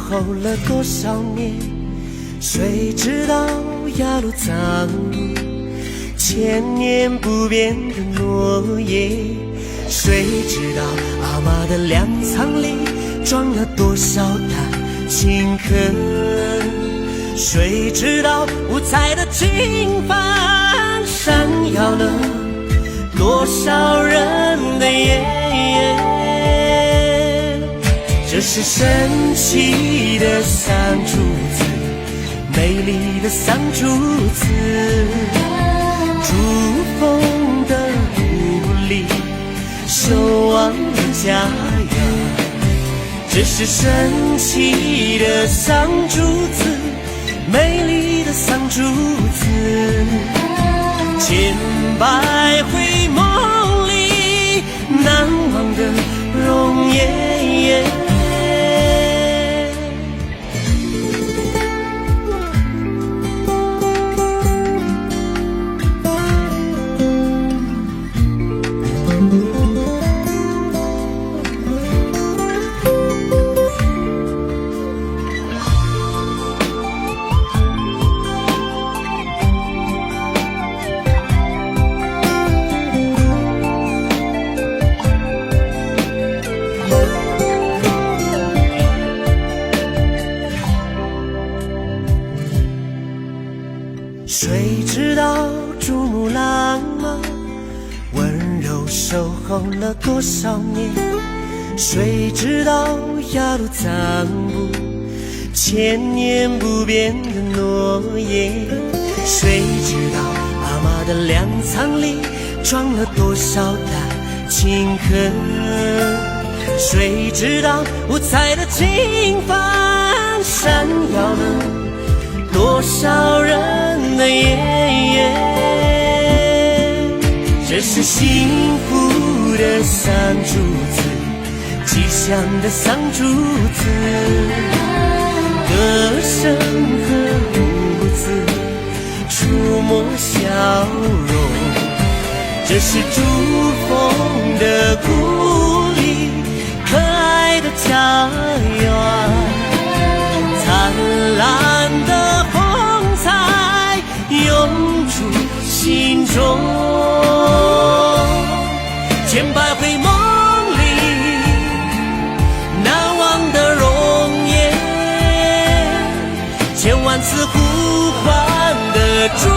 候了多少年，谁知道雅鲁藏布千年不变的诺言？谁知道阿妈的粮仓里装了多少担情恨？谁知道五彩的金帆闪耀了多少人的眼？这是神奇的桑竹子，美丽的桑竹子，珠峰的雾里守望的家园。这是神奇的桑竹子，美丽的桑竹子，千百回梦里难忘的容颜。谁知道珠穆朗玛温柔守候了多少年？谁知道雅鲁藏布千年不变的诺言？谁知道阿妈的粮仓里装了多少担情恨？谁知道五彩的金帆闪耀了多少人的眼？这是幸福的桑竹子，吉祥的桑竹子，歌声和舞姿触摸笑容。这是珠峰的故里，可爱的家园，灿烂的风采涌出心中，千百回梦里难忘的容颜，千万次呼唤的祝